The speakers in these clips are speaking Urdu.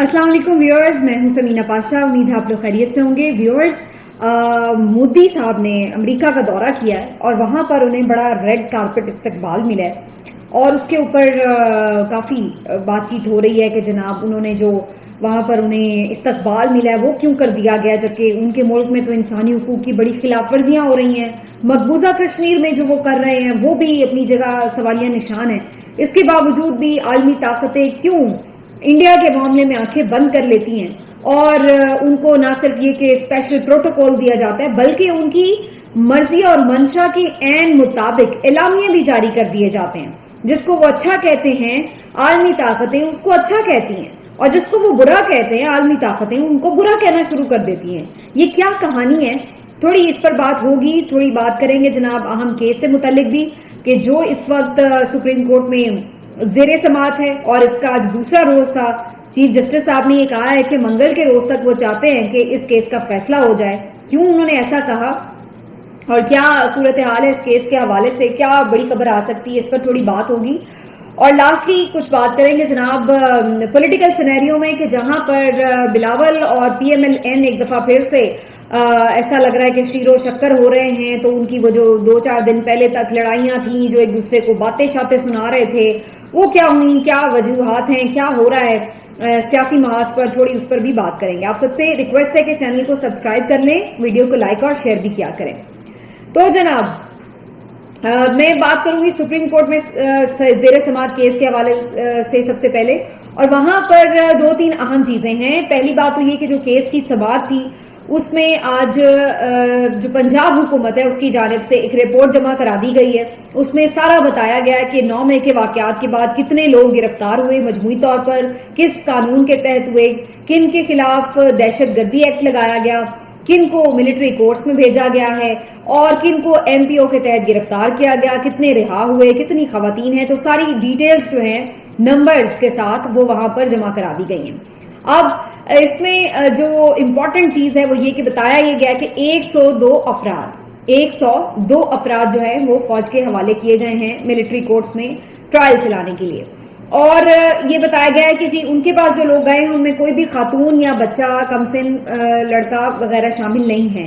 السلام علیکم ویورز، میں ہوں سمینہ پاشا. امید ہے آپ لوگ خیریت سے ہوں گے. ویورز، مودی صاحب نے امریکہ کا دورہ کیا ہے اور وہاں پر انہیں بڑا ریڈ کارپٹ استقبال ملا ہے اور اس کے اوپر کافی بات چیت ہو رہی ہے کہ جناب انہوں نے جو وہاں پر انہیں استقبال ملا ہے وہ کیوں کر دیا گیا، جبکہ ان کے ملک میں تو انسانی حقوق کی بڑی خلاف ورزیاں ہو رہی ہیں. مقبوضہ کشمیر میں جو وہ کر رہے ہیں وہ بھی اپنی جگہ سوالیہ نشان ہے. اس کے باوجود بھی عالمی طاقتیں کیوں انڈیا کے معاملے میں آنکھیں بند کر لیتی ہیں اور ان کو نہ صرف یہ کہ اسپیشل پروٹوکول دیا جاتا ہے بلکہ ان کی مرضی اور منشا کے عین مطابق اعلامیے بھی جاری کر دیے جاتے ہیں. جس کو وہ اچھا کہتے ہیں عالمی طاقتیں اس کو اچھا کہتی ہیں اور جس کو وہ برا کہتے ہیں عالمی طاقتیں ان کو برا کہنا شروع کر دیتی ہیں. یہ کیا کہانی ہے؟ تھوڑی اس پر بات ہوگی، تھوڑی بات کریں گے جناب اہم کیس سے متعلق بھی کہ جو اس وقت سپریم کورٹ میں زیر سماعت ہے اور اس کا آج دوسرا روز تھا. چیف جسٹس صاحب نے یہ کہا ہے کہ منگل کے روز تک وہ چاہتے ہیں کہ اس کیس کا فیصلہ ہو جائے. کیوں انہوں نے ایسا کہا اور کیا صورتحال ہے اس کیس کے حوالے سے، کیا بڑی خبر آ سکتی ہے، اس پر تھوڑی بات ہوگی. اور لاسٹلی کچھ بات کریں گے جناب پولیٹیکل سینیریو میں کہ جہاں پر بلاول اور پی ایم ایل این ایک دفعہ پھر سے ایسا لگ رہا ہے کہ شیر و شکر ہو رہے ہیں. تو ان کی وہ جو 2-4 دن پہلے تک لڑائیاں تھیں، جو ایک دوسرے کو باتیں شاتیں سنا رہے تھے، وہ کیا ہوئی، کیا وجوہات ہیں، کیا ہو رہا ہے سیاسی محاذ پر، تھوڑی اس پر بھی بات کریں گے. آپ سب سے ریکویسٹ ہے کہ چینل کو سبسکرائب کر لیں، ویڈیو کو لائک اور شیئر بھی کیا کریں. تو جناب میں بات کروں گی سپریم کورٹ میں زیر سماعت کیس کے حوالے سے سب سے پہلے، اور وہاں پر 2-3 اہم چیزیں ہیں. پہلی بات تو یہ کہ جو کیس کی سماعت تھی اس میں آج جو پنجاب حکومت ہے اس کی جانب سے ایک رپورٹ جمع کرا دی گئی ہے. اس میں سارا بتایا گیا ہے کہ 9 مئی کے واقعات کے بعد کتنے لوگ گرفتار ہوئے مجموعی طور پر، کس قانون کے تحت ہوئے، کن کے خلاف دہشت گردی ایکٹ لگایا گیا، کن کو ملٹری کورٹس میں بھیجا گیا ہے اور کن کو ایم پی او کے تحت گرفتار کیا گیا، کتنے رہا ہوئے، کتنی خواتین ہیں. تو ساری ڈیٹیلز جو ہیں نمبرز کے ساتھ وہ وہاں پر جمع کرا دی گئی ہیں. اب اس میں جو امپورٹنٹ چیز ہے وہ یہ کہ بتایا یہ گیا کہ 102 افراد جو ہیں وہ فوج کے حوالے کیے گئے ہیں ملٹری کورٹس میں ٹرائل چلانے کے لیے. اور یہ بتایا گیا ہے کہ ان کے پاس جو لوگ گئے ہیں ان میں کوئی بھی خاتون یا بچہ، کم سن لڑکا وغیرہ شامل نہیں ہے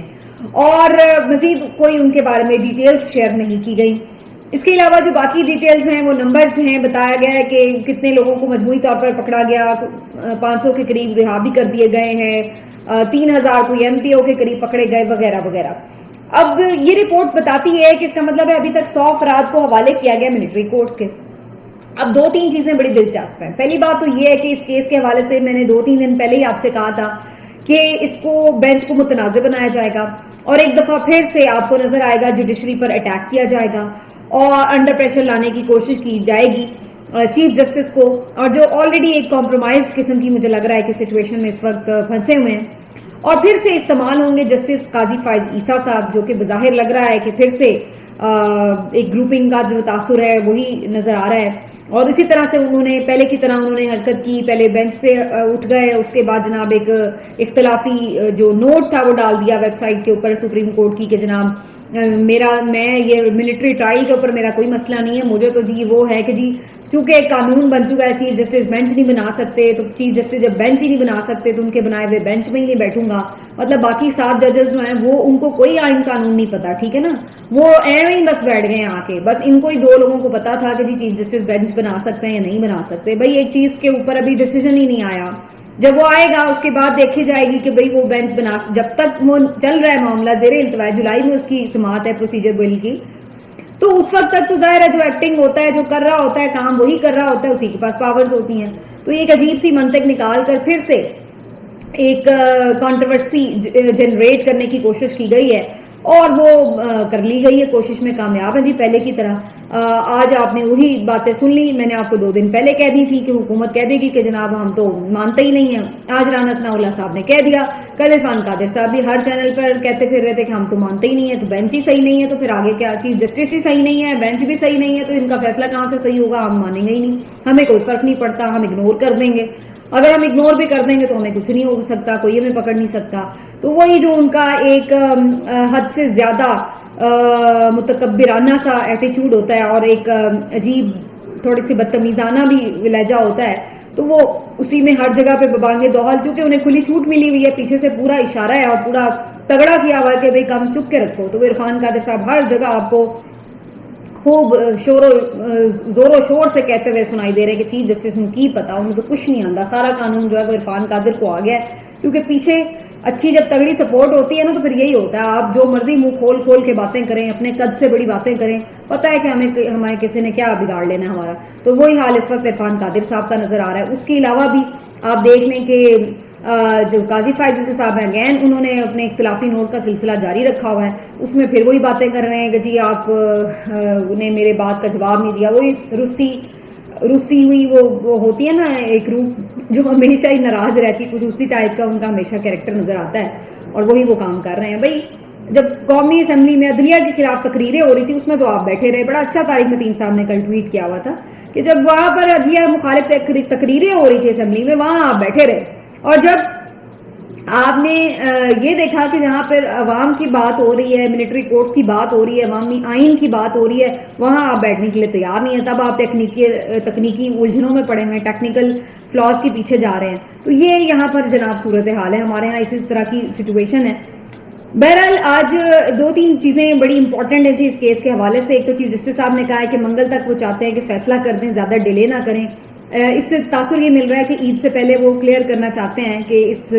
اور مزید کوئی ان کے بارے میں ڈیٹیلز شیئر نہیں کی گئی. اس کے علاوہ جو باقی ڈیٹیلز ہیں وہ نمبرز ہیں. بتایا گیا ہے کہ کتنے لوگوں کو مجموعی طور پر پکڑا گیا، 500 کے قریب رہا بھی کر دیے گئے ہیں، 3000 کوئی ایم پی او کے قریب پکڑے گئے وغیرہ وغیرہ. اب یہ رپورٹ بتاتی ہے کہ اس کا مطلب ہے ابھی تک 100 افراد کو حوالے کیا گیا ملٹری کورٹس کے. اب 2-3 چیزیں بڑی دلچسپ ہیں. پہلی بات تو یہ ہے کہ اس کیس کے حوالے سے میں نے 2-3 دن پہلے ہی آپ سے کہا تھا کہ اس کو بینچ کو متنازع بنایا جائے گا اور ایک دفعہ پھر سے آپ کو نظر آئے گا جوڈیشری پر اٹیک کیا جائے گا اور انڈر پریشر لانے کی کوشش کی جائے گی چیف جسٹس کو، اور جو آلریڈی ایک کمپرومائزڈ قسم کی مجھے لگ رہا ہے کہ سچویشن میں اس وقت پھنسے ہوئے ہیں. اور پھر سے استعمال ہوں گے جسٹس قاضی فائز عیسیٰ صاحب، جو کہ بظاہر لگ رہا ہے کہ پھر سے ایک گروپنگ کا جو تاثر ہے وہی نظر آ رہا ہے. اور اسی طرح سے انہوں نے پہلے کی طرح انہوں نے حرکت کی، پہلے بینچ سے اٹھ گئے، اس کے بعد جناب ایک اختلافی جو نوٹ تھا وہ ڈال دیا ویب سائٹ کے اوپر سپریم کورٹ کی کہ جناب میں یہ ملٹری ٹرائل کے اوپر میرا کوئی مسئلہ نہیں ہے، مجھے تو جی وہ ہے کہ جی چونکہ ایک قانون بن چکا ہے چیف جسٹس بینچ نہیں بنا سکتے، تو چیف جسٹس جب بینچ ہی نہیں بنا سکتے تو ان کے بنائے ہوئے بینچ میں ہی نہیں بیٹھوں گا. مطلب باقی 7 ججز جو ہیں وہ ان کو کوئی آئین قانون نہیں پتا، ٹھیک ہے نا، وہ ایویں ہی بس بیٹھ گئے آ کے. بس ان کو ہی 2 لوگوں کو پتا تھا کہ جی چیف جسٹس بینچ بنا سکتے ہیں یا نہیں بنا سکتے. بھائی ایک چیز کے اوپر ابھی ڈیسیژن ہی نہیں آیا، جب وہ آئے گا اس کے بعد دیکھی جائے گی کہ بھئی وہ بینچ بنا. جب تک وہ چل رہا ہے معاملہ زیر التوا، جولائی میں اس کی سماعت ہے پروسیجر بل کی، تو اس وقت تک تو ظاہر ہے جو ایکٹنگ ہوتا ہے، جو کر رہا ہوتا ہے کام وہی کر رہا ہوتا ہے، اسی کے پاس پاورز ہوتی ہیں. تو یہ ایک عجیب سی منطق نکال کر پھر سے ایک کنٹروورسی جنریٹ کرنے کی کوشش کی گئی ہے اور وہ کر لی گئی ہے، کوشش میں کامیاب ہے جی پہلے کی طرح. آج آپ نے وہی باتیں سن لی. میں نے آپ کو 2 دن پہلے کہہ دی تھی کہ حکومت کہہ دے گی کہ جناب ہم تو مانتے ہی نہیں ہیں. آج رانا ثناء اللہ صاحب نے کہہ دیا، کل عرفان قادر صاحب بھی ہر چینل پر کہتے پھر رہے تھے کہ ہم تو مانتے ہی نہیں ہیں، تو بینچ ہی صحیح نہیں ہے، تو پھر آگے کیا، چیف جسٹس ہی صحیح نہیں ہے، بینچ بھی صحیح نہیں ہے، تو ان کا فیصلہ کہاں سے صحیح ہوگا؟ ہم مانیں گے ہی نہیں، ہمیں کوئی فرق نہیں پڑتا، ہم اگنور کر دیں گے. اگر ہم اگنور بھی کر دیں گے تو ہمیں کچھ نہیں ہو سکتا، کوئی ہمیں پکڑ نہیں سکتا. تو وہی جو ان کا ایک حد سے زیادہ متکبرانہ سا ایٹیچیوڈ ہوتا ہے اور ایک عجیب تھوڑی سی بدتمیزانہ بھی لہجہ ہوتا ہے، تو وہ اسی میں ہر جگہ پہ ببانگے دوحل، چونکہ انہیں کھلی چھوٹ ملی ہوئی ہے، پیچھے سے پورا اشارہ ہے اور پورا تگڑا کیا ہوا ہے کہ بھئی کام چپ کے رکھو. تو عرفان قادر صاحب ہر جگہ آپ کو خوب زور و شور سے کہتے ہوئے سنائی دے رہے ہیں کہ چیف جسٹس نے کی پتا، انہیں تو کچھ نہیں آتا، سارا قانون جو ہے وہ عرفان قادر کو آ گیا ہے. کیونکہ پیچھے اچھی جب تگڑی سپورٹ ہوتی ہے نا تو پھر یہی ہوتا ہے، آپ جو مرضی منہ کھول کھول کے باتیں کریں، اپنے قد سے بڑی باتیں کریں، پتہ ہے کہ ہمیں کسی نے کیا بگاڑ لینا ہے ہمارا. تو وہی حال اس وقت عرفان قادر صاحب کا نظر آ رہا ہے. اس کے علاوہ بھی آپ دیکھ لیں کہ جو قاضی فائز صاحب ہیں اگین انہوں نے اپنے اختلافی نوٹ کا سلسلہ جاری رکھا ہوا ہے. اس میں پھر وہی باتیں کر رہے ہیں کہ جی آپ نے میرے بات کا جواب نہیں دیا. وہی روسی ہوئی وہ ہوتی ہے نا ایک روح جو ہمیشہ ہی ناراض رہتی، کچھ اسی ٹائپ کا ان کا ہمیشہ کیریکٹر نظر آتا ہے اور وہی وہ کام کر رہے ہیں. بھائی جب قومی اسمبلی میں عدلیہ کے خلاف تقریریں ہو رہی تھی اس میں تو آپ بیٹھے رہے. بڑا اچھا طارق متین صاحب نے کل ٹویٹ کیا ہوا تھا کہ جب وہاں پر عدلیہ مخالف تقریریں ہو رہی تھی اسمبلی میں وہاں آپ بیٹھے رہے، اور جب آپ نے یہ دیکھا کہ جہاں پر عوام کی بات ہو رہی ہے، ملٹری کورٹس کی بات ہو رہی ہے، عوامی آئین کی بات ہو رہی ہے، وہاں آپ بیٹھنے کے لیے تیار نہیں ہے. تب آپ تکنیکی الجھنوں میں پڑے ہوئے ہیں، ٹیکنیکل فلاز کے پیچھے جا رہے ہیں. تو یہ یہاں پر جناب صورتحال ہے، ہمارے یہاں اسی طرح کی سچویشن ہے. بہرحال آج دو تین چیزیں بڑی امپورٹنٹ ہیں جی اس کیس کے حوالے سے. ایک تو چیف جسٹس صاحب نے کہا ہے کہ منگل تک وہ چاہتے ہیں کہ فیصلہ کر دیں، زیادہ ڈیلے نہ کریں. اس سے تاثر یہ مل رہا ہے کہ عید سے پہلے وہ کلیئر کرنا چاہتے ہیں کہ اس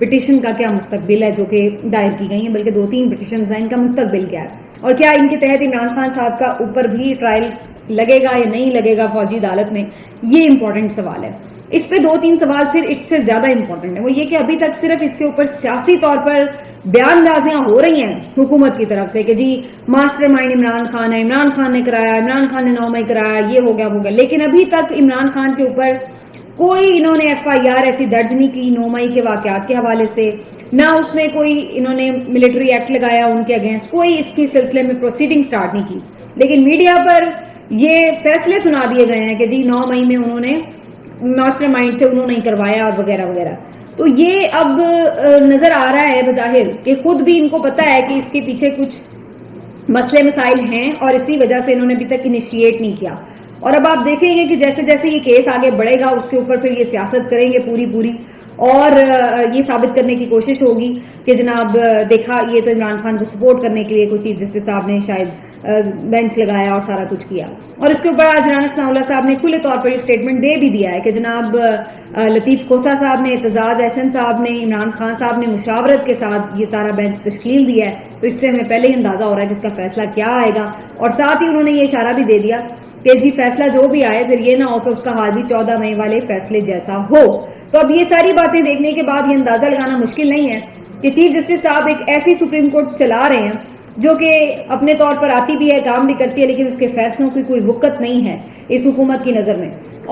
پٹیشن کا کیا مستقبل ہے جو کہ دائر کی گئی ہیں، بلکہ 2-3 پٹیشنز ہیں، ان کا مستقبل کیا ہے، اور کیا ان کے تحت عمران خان صاحب کا اوپر بھی ٹرائل لگے گا یا نہیں لگے گا فوجی عدالت میں. یہ امپورٹنٹ سوال ہے. اس پہ 2-3 سوال پھر اس سے زیادہ امپورٹنٹ ہے، وہ یہ کہ ابھی تک صرف اس کے اوپر سیاسی طور پر بیان بازیاں ہو رہی ہیں حکومت کی طرف سے کہ جی ماسٹر مائنڈ عمران خان ہے، عمران خان نے کرایا، عمران خان نے 9 مئی کرایا، یہ ہو گیا. لیکن ابھی تک عمران خان کے اوپر کوئی انہوں نے FIR ایسی درج نہیں کی 9 مئی کے واقعات کے حوالے سے، نہ اس میں کوئی انہوں نے ملٹری ایکٹ لگایا ان کے اگینسٹ، کوئی اس کے سلسلے میں پروسیڈنگ سٹارٹ نہیں کی. لیکن میڈیا پر یہ فیصلے سنا دیے گئے ہیں کہ جی 9 مئی میں انہوں نے ماسٹر مائنڈ تھے، انہوں نے کروایا وغیرہ وغیرہ. تو یہ اب نظر آ رہا ہے بظاہر کہ خود بھی ان کو پتا ہے کہ اس کے پیچھے کچھ مسئلے مسائل ہیں اور اسی وجہ سے انہوں نے ابھی تک انیشیٹ نہیں کیا. اور اب آپ دیکھیں گے کہ جیسے جیسے یہ کیس آگے بڑھے گا اس کے اوپر پھر یہ سیاست کریں گے پوری اور یہ ثابت کرنے کی کوشش ہوگی کہ جناب دیکھا یہ تو عمران خان کو سپورٹ کرنے کے لیے کوئی چیف جسٹس صاحب نے شاید بینچ لگایا اور سارا کچھ کیا. اور اس کے اوپر آج رانا ثناء اللہ صاحب نے کھلے طور پر یہ اسٹیٹمنٹ دے بھی دیا ہے کہ جناب لطیف کھوسہ صاحب نے، اعتزاز احسن صاحب نے، عمران خان صاحب نے مشاورت کے ساتھ یہ سارا بینچ تشکیل دیا ہے. تو اس سے ہمیں پہلے ہی اندازہ ہو رہا ہے کہ اس کا فیصلہ کیا آئے گا. اور ساتھ ہی انہوں نے یہ اشارہ بھی دے دیا کہ جی فیصلہ جو بھی آئے پھر یہ نہ ہو کہ اس کا حال بھی 14 مئی والے فیصلے جیسا ہو. تو اب یہ ساری باتیں دیکھنے کے بعد یہ اندازہ لگانا مشکل نہیں ہے کہ چیف جسٹس صاحب ایک ایسی سپریم کورٹ چلا رہے ہیں جو کہ اپنے طور پر آتی بھی ہے، کام بھی کرتی ہے، لیکن اس کے فیصلوں کی کوئی وقت نہیں ہے اس حکومت کی نظر میں،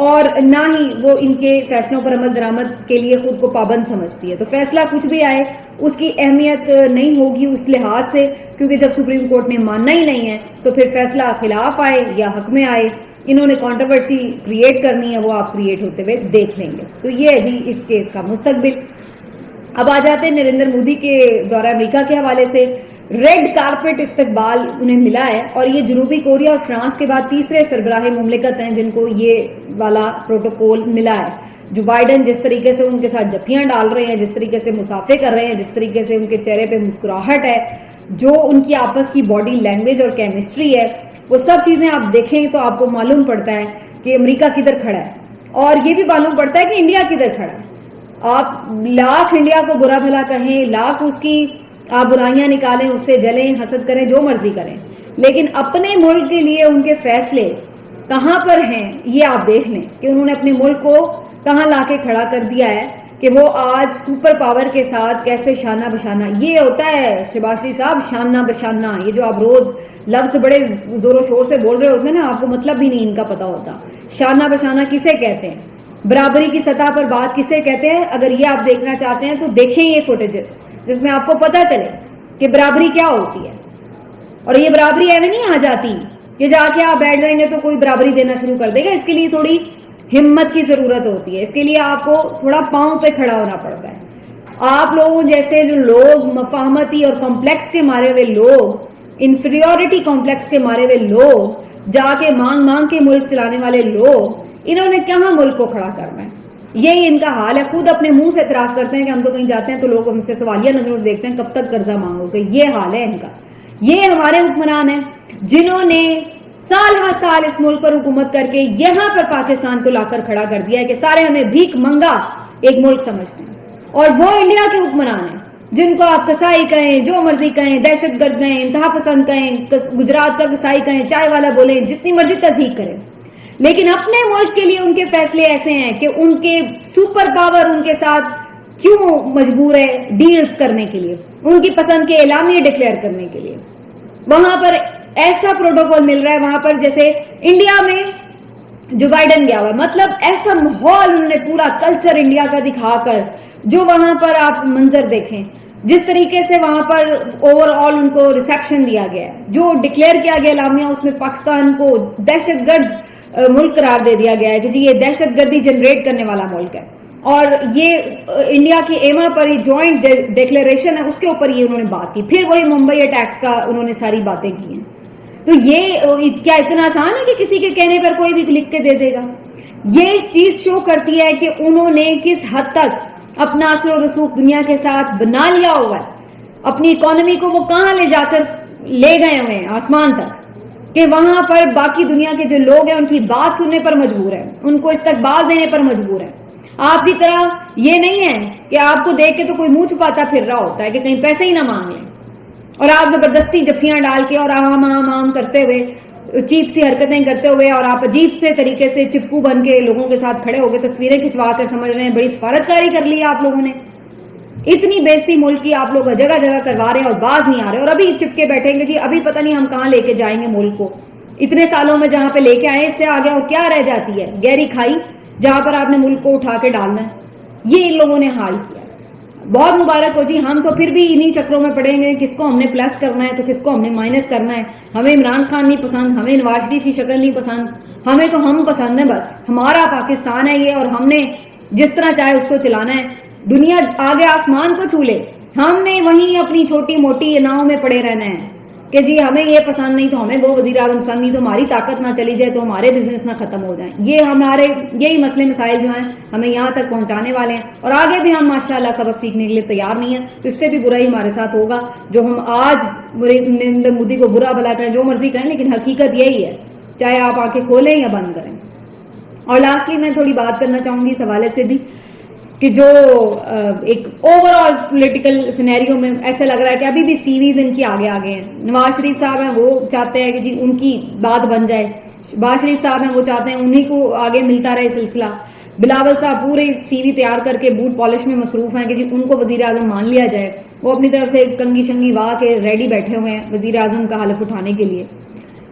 اور نہ ہی وہ ان کے فیصلوں پر عمل درآمد کے لیے خود کو پابند سمجھتی ہے. تو فیصلہ کچھ بھی آئے اس کی اہمیت نہیں ہوگی اس لحاظ سے، کیونکہ جب سپریم کورٹ نے ماننا ہی نہیں ہے تو پھر فیصلہ خلاف آئے یا حق میں آئے، انہوں نے کنٹروورسی کریٹ کرنی ہے، وہ آپ کریٹ ہوتے ہوئے دیکھ لیں گے. تو یہ ہے جی اس کیس کا مستقبل. اب آ جاتے ہیں نریندر مودی کے دورہ امریکہ کے حوالے سے. ریڈ کارپٹ استقبال انہیں ملا ہے، اور یہ جنوبی کوریا اور فرانس کے بعد تیسرے سربراہ مملکت ہیں جن کو یہ والا پروٹوکول ملا ہے. جو بائیڈن جس طریقے سے ان کے ساتھ جفیاں ڈال رہے ہیں، جس طریقے سے مسافے کر رہے ہیں، جس طریقے سے ان کے چہرے پہ مسکراہٹ ہے، جو ان کی آپس کی باڈی لینگویج اور کیمسٹری ہے، وہ سب چیزیں آپ دیکھیں تو آپ کو معلوم پڑتا ہے کہ امریکہ کدھر کھڑا ہے، اور یہ بھی معلوم پڑتا ہے کہ انڈیا کدھر کھڑا ہے. آپ لاکھ انڈیا کو برا بھلا کہیں، لاکھ اس کی آپ برائیاں نکالیں، اس سے جلیں، حسد کریں، جو مرضی کریں، لیکن اپنے ملک کے لیے ان کے فیصلے کہاں پر ہیں یہ آپ دیکھ لیں کہ انہوں نے اپنے ملک کو کہاں لا کے کھڑا کر دیا ہے کہ وہ آج سپر پاور کے ساتھ کیسے شانہ بشانہ. یہ ہوتا ہے شہباز شریف صاحب شانہ بشانہ، یہ جو آپ روز لفظ بڑے زور و شور سے بول رہے ہوتے ہیں نا، آپ کو مطلب بھی نہیں ان کا پتا ہوتا. شانہ بشانہ کسے کہتے ہیں، برابری کی سطح پر بات کسے کہتے ہیں؟ اگر یہ آپ دیکھنا چاہتے ہیں تو دیکھیں یہ فوٹیجز جس میں آپ کو پتا چلے کہ برابری کیا ہوتی ہے. اور یہ برابری ایویں نہیں آ جاتی کہ جا کے آپ بیٹھ جائیں گے تو کوئی برابری دینا شروع کر دے گا. اس کے لیے تھوڑی ہمت کی ضرورت ہوتی ہے، اس کے لیے آپ کو تھوڑا پاؤں پہ کھڑا ہونا پڑتا ہے. آپ لوگوں جیسے جو لوگ مفاہمتی اور کمپلیکس کے مارے ہوئے لوگ، انفیریورٹی کمپلیکس کے مارے ہوئے لوگ، جا کے مانگ مانگ کے ملک چلانے والے لوگ، انہوں نے کہاں ملک کو کھڑا کرنا ہے؟ یہی ان کا حال ہے. خود اپنے منہ سے اعتراف کرتے ہیں کہ ہم تو کہیں جاتے ہیں تو لوگ ہم سے سوالیہ نظروں سے دیکھتے ہیں کب تک قرضہ مانگو گے. یہ حال ہے ان کا. یہ ہمارے حکمران ہیں جنہوں نے سال ہر سال اس ملک پر حکومت کر کے یہاں پر پاکستان کو لا کر کھڑا کر دیا ہے کہ سارے ہمیں بھیک منگا ایک ملک سمجھتے ہیں. اور وہ انڈیا کے حکمران ہیں جن کو آپ کسائی کہیں, جو مرضی کہیں, دہشت گرد کہیں, انتہا پسند کہیں, گجرات کا کسائی کہیں, چائے والا بولیں, جتنی مرضی تصدیق کریں, لیکن اپنے ملک کے لیے ان کے فیصلے ایسے ہیں کہ ان کے سپر پاور ان کے ساتھ کیوں مجبور ہے ڈیلز کرنے کے لیے, ان کی پسند کے اعلامیے ڈکلیئر کرنے کے لیے. وہاں پر ایسا پروٹوکول مل رہا ہے وہاں پر جیسے انڈیا میں جو بائیڈن گیا ہوا ہے, مطلب ایسا ماحول انہوں نے پورا کلچر انڈیا کا دکھا کر, جو وہاں پر آپ منظر دیکھیں جس طریقے سے وہاں پر اوور آل ان کو ریسیپشن دیا گیا ہے, جو ڈکلیئر کیا گیا اعلامیہ اس میں پاکستان کو دہشت گرد ملک قرار دے دیا گیا ہے کہ جی یہ دہشت گردی جنریٹ کرنے والا ملک ہے. اور یہ انڈیا کی ایما پر یہ جوائنٹ ڈکلیریشن ہے, اس کے اوپر یہ انہوں نے بات کی. پھر وہی ممبئی اٹیکس کا انہوں نے ساری باتیں کی ہیں. تو یہ کیا اتنا آسان ہے کہ کسی کے کہنے پر کوئی بھی لکھ کے دے دے گا؟ یہ چیز شو کرتی ہے کہ انہوں نے کس حد تک اپنا اثر و رسوخ دنیا کے ساتھ بنا لیا ہوا ہے. اپنی اکانومی کو وہ کہاں لے جا کر لے گئے ہوئے ہیں, آسمان تک, کہ وہاں پر باقی دنیا کے جو لوگ ہیں ان کی بات سننے پر مجبور ہیں, ان کو استقبال دینے پر مجبور ہیں. آپ کی طرح یہ نہیں ہے کہ آپ کو دیکھ کے تو کوئی منہ چھپاتا پھر رہا ہوتا ہے کہ کہیں پیسے ہی نہ مانگ لیں, اور آپ زبردستی جفیاں ڈال کے اور آم کرتے ہوئے, چیپ سی حرکتیں کرتے ہوئے, اور آپ عجیب سے طریقے سے چپکو بن کے لوگوں کے ساتھ کھڑے ہو گئے تصویریں کھنچوا کر سمجھ رہے ہیں بڑی سفارتکاری کر لی آپ لوگوں نے. اتنی بےزتی ملک کی آپ لوگ جگہ جگہ کروا رہے ہیں اور باز نہیں آ رہے, اور ابھی چپکے بیٹھیں گے جی ابھی پتہ نہیں ہم کہاں لے کے جائیں گے ملک کو. اتنے سالوں میں جہاں پہ لے کے آئے اس سے آگے اور کیا رہ جاتی ہے گہری کھائی جہاں پر آپ نے ملک کو اٹھا کے ڈالنا ہے. یہ ان لوگوں نے حال کیا. بہت مبارک ہو جی, ہم تو پھر بھی انہی چکروں میں پڑیں گے, کس کو ہم نے پلس کرنا ہے تو کس کو ہم نے مائنس کرنا ہے. ہمیں عمران خان نہیں پسند, ہمیں نواز شریف کی شکل نہیں پسند, ہمیں تو ہم پسند ہے بس, ہمارا پاکستان ہے یہ اور ہم نے جس طرح چاہے اس کو چلانا ہے. دنیا آگے آسمان کو چھو لے, ہم نے وہیں اپنی چھوٹی موٹی ناؤں میں پڑے رہنا ہے کہ جی ہمیں یہ پسند نہیں تو ہمیں وہ وزیر اعظم پسند نہیں تو ہماری طاقت نہ چلی جائے تو ہمارے بزنس نہ ختم ہو جائیں. یہ ہمارے یہی مسئلے مسائل جو ہیں ہمیں یہاں تک پہنچانے والے ہیں, اور آگے بھی ہم ماشاءاللہ سبق سیکھنے کے لیے تیار نہیں ہیں. تو اس سے بھی برا ہی ہمارے ساتھ ہوگا جو ہم آج نریندر مودی کو برا بھلا کہیں, جو مرضی کہیں, لیکن حقیقت یہی ہے چاہے آپ آنکھیں کھولیں یا بند کریں. اور لاسٹلی میں تھوڑی بات کرنا چاہوں گی اس حوالے سے بھی کہ جو ایک اوور آل پولیٹیکل سینیریو میں ایسا لگ رہا ہے کہ ابھی بھی سیریز ان کی آگے آگے ہیں. نواز شریف صاحب ہیں وہ چاہتے ہیں کہ جی ان کی بات بن جائے, شہباز شریف صاحب ہیں وہ چاہتے ہیں انہی کو آگے ملتا رہے سلسلہ, بلاول صاحب پورے سی وی تیار کر کے بوٹ پالش میں مصروف ہیں کہ جی ان کو وزیر اعظم مان لیا جائے. وہ اپنی طرف سے کنگھی شنگھی واہ کے ریڈی بیٹھے ہوئے ہیں وزیر اعظم کا حلف اٹھانے کے لیے.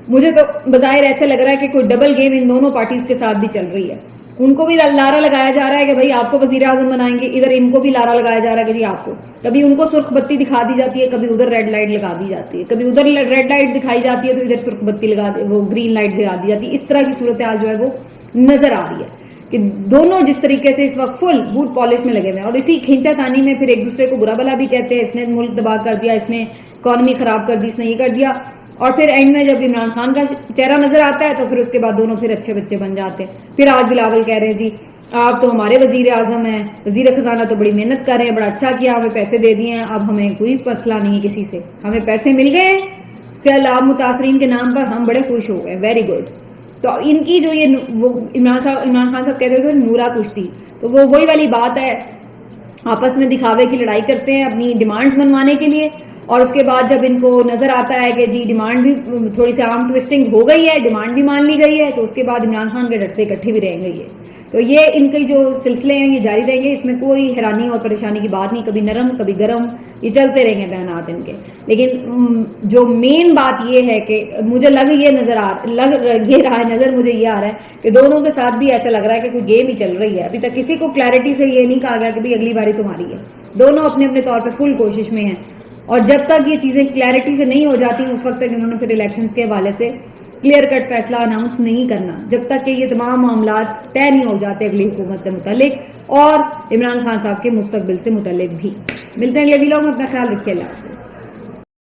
مجھے تو بظاہر ایسے لگ رہا ہے کہ کوئی ڈبل گیم ان دونوں پارٹیز کے ساتھ بھی چل رہی ہے. ان کو بھی لارا لگایا جا رہا ہے کہ بھائی آپ کو وزیر اعظم بنائیں گے, ادھر ان کو بھی لارا لگایا جا رہا ہے کہ جی آپ کو, کبھی ان کو سرخ بتی دکھا دی جاتی ہے, کبھی ادھر ریڈ لائٹ لگا دی جاتی ہے, کبھی ادھر ریڈ لائٹ دکھائی جاتی ہے تو ادھر سرخ بتی وہ گرین لائٹ جلا دی جاتی ہے. اس طرح کی صورتحال جو ہے وہ نظر آ رہی ہے کہ دونوں جس طریقے سے اس وقت فل بوٹ پالش میں لگے ہوئے ہیں, اور اسی کھینچا تانی میں پھر ایک دوسرے کو برا بلا بھی کہتے ہیں, اس نے ملک تباہ کر دیا, اس نے اکانومی خراب کر دی, اس نے یہ کر دیا. اور پھر اینڈ میں جب عمران خان کا چہرہ نظر آتا ہے تو پھر اس کے بعد دونوں پھر اچھے بچے بن جاتے ہیں. پھر آج بلاول کہہ رہے ہیں جی آپ تو ہمارے وزیر اعظم ہیں, وزیر خزانہ تو بڑی محنت کر رہے ہیں, بڑا اچھا کیا, ہمیں پیسے دے دیے ہیں, اب ہمیں کوئی مسئلہ نہیں ہے کسی سے, ہمیں پیسے مل گئے سیلاب متاثرین کے نام پر, ہم بڑے خوش ہو گئے, ویری گڈ. تو ان کی جو یہ عمران خان صاحب کہتے تھے نورا کشتی, تو وہ وہی والی بات ہے, آپس میں دکھاوے کی لڑائی کرتے ہیں اپنی ڈیمانڈز منوانے کے لیے, اور اس کے بعد جب ان کو نظر آتا ہے کہ جی ڈیمانڈ بھی تھوڑی سی عام ٹوسٹنگ ہو گئی ہے, ڈیمانڈ بھی مان لی گئی ہے, تو اس کے بعد عمران خان کے ڈٹ سے اکٹھی بھی رہیں گے. یہ تو یہ ان کے جو سلسلے ہیں یہ جاری رہیں گے, اس میں کوئی حیرانی اور پریشانی کی بات نہیں, کبھی نرم کبھی گرم یہ چلتے رہیں گے بیانات ان کے. لیکن جو مین بات یہ ہے کہ مجھے نظر مجھے یہ آ رہا ہے کہ دونوں کے ساتھ بھی ایسا لگ رہا ہے کہ کوئی گیم ہی چل رہی ہے. ابھی تک کسی کو کلیئرٹی سے یہ نہیں کہا گیا کہ اگلی باری تمہاری ہے. دونوں اپنے اپنے طور پہ فل کوشش میں ہیں, اور جب تک یہ چیزیں کلیئرٹی سے نہیں ہو جاتی اس وقت تک انہوں نے پھر الیکشنز کے حوالے سے کلیئر کٹ فیصلہ اناؤنس نہیں کرنا, جب تک کہ یہ تمام معاملات طے نہیں ہو جاتے اگلی حکومت سے متعلق اور عمران خان صاحب کے مستقبل سے متعلق بھی. ملتے ہیں اگلے ویلاگ میں, اپنا خیال رکھیے, اللہ حافظ.